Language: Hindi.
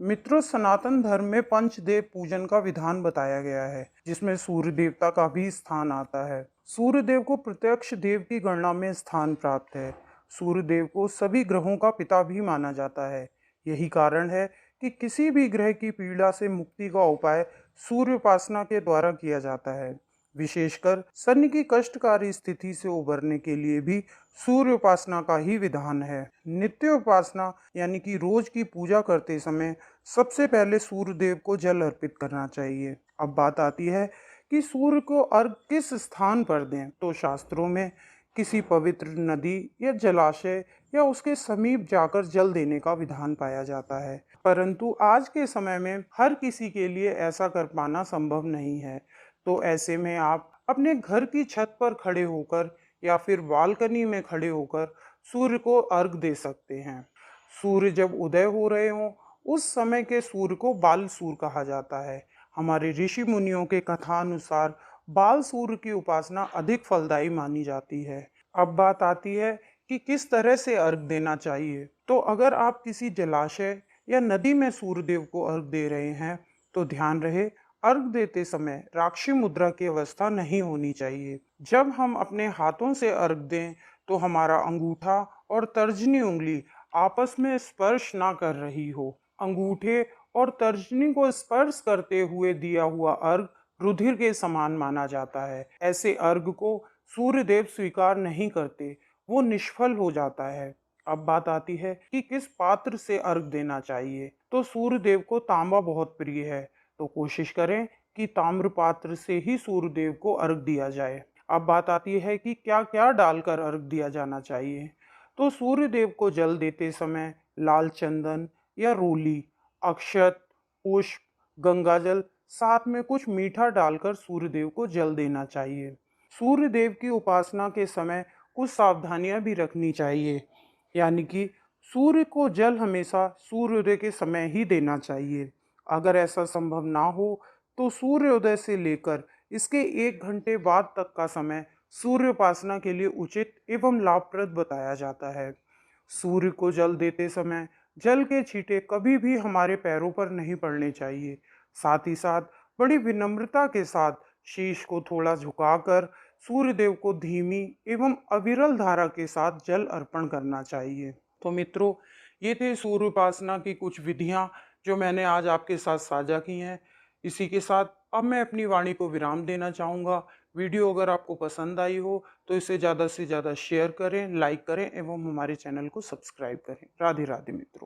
मित्रों, सनातन धर्म में पंचदेव पूजन का विधान बताया गया है, जिसमें सूर्य देवता का भी स्थान आता है। सूर्य देव को प्रत्यक्ष देव की गणना में स्थान प्राप्त है। सूर्य देव को सभी ग्रहों का पिता भी माना जाता है। यही कारण है कि किसी भी ग्रह की पीड़ा से मुक्ति का उपाय सूर्य उपासना के द्वारा किया जाता है। विशेषकर शनि की कष्टकारी स्थिति से उबरने के लिए भी सूर्य उपासना का ही विधान है। नित्य उपासना यानी कि रोज की पूजा करते समय सबसे पहले सूर्य देव को जल अर्पित करना चाहिए। अब बात आती है कि सूर्य को अर्घ किस स्थान पर दें, तो शास्त्रों में किसी पवित्र नदी या जलाशय या उसके समीप जाकर जल देने का विधान पाया जाता है। परंतु आज के समय में हर किसी के लिए ऐसा कर पाना संभव नहीं है। तो ऐसे में आप अपने घर की छत पर खड़े होकर या फिर बालकनी में खड़े होकर सूर्य को अर्घ दे सकते हैं। सूर्य जब उदय हो रहे हों उस समय के सूर्य को बाल सूर्य कहा जाता है। हमारे ऋषि मुनियों के कथा अनुसार बाल सूर्य की उपासना अधिक फलदायी मानी जाती है। अब बात आती है कि किस तरह से अर्घ देना चाहिए। तो अगर आप किसी जलाशय या नदी में सूर्य देव को अर्घ दे रहे हैं तो ध्यान रहे, अर्घ देते समय राक्षी मुद्रा की अवस्था नहीं होनी चाहिए। जब हम अपने हाथों से अर्घ दें तो हमारा अंगूठा और तर्जनी उंगली आपस में स्पर्श ना कर रही हो। अंगूठे और तर्जनी को स्पर्श करते हुए दिया हुआ अर्घ रुधिर के समान माना जाता है। ऐसे अर्घ को सूर्य देव स्वीकार नहीं करते, वो निष्फल हो जाता है। अब बात आती है कि किस पात्र से अर्घ देना चाहिए। तो सूर्य देव को तांबा बहुत प्रिय है, तो कोशिश करें कि ताम्र पात्र से ही सूर्य देव को अर्घ दिया जाए। अब बात आती है कि क्या क्या डालकर अर्घ दिया जाना चाहिए। तो सूर्य देव को जल देते समय लाल चंदन या रोली, अक्षत, पुष्प, गंगाजल, साथ में कुछ मीठा डालकर सूर्य देव को जल देना चाहिए। सूर्य देव की उपासना के समय कुछ सावधानियां भी रखनी चाहिए, यानी कि सूर्य को जल हमेशा सूर्योदय के समय ही देना चाहिए। अगर ऐसा संभव ना हो तो सूर्योदय से लेकर इसके 1 घंटे बाद तक का समय सूर्य उपासना के लिए उचित एवं लाभप्रद बताया जाता है। सूर्य को जल देते समय जल के छींटे कभी भी हमारे पैरों पर नहीं पड़ने चाहिए। साथ ही साथ बड़ी विनम्रता के साथ शीश को थोड़ा झुकाकर सूर्य देव को धीमी एवं अविरल धारा के साथ जल अर्पण करना चाहिए। तो मित्रों, ये थे सूर्य उपासना की कुछ विधियां जो मैंने आज आपके साथ साझा की हैं। इसी के साथ अब मैं अपनी वाणी को विराम देना चाहूँगा। वीडियो अगर आपको पसंद आई हो तो इसे ज़्यादा से ज़्यादा शेयर करें, लाइक करें एवं हमारे चैनल को सब्सक्राइब करें। राधे राधे मित्रों।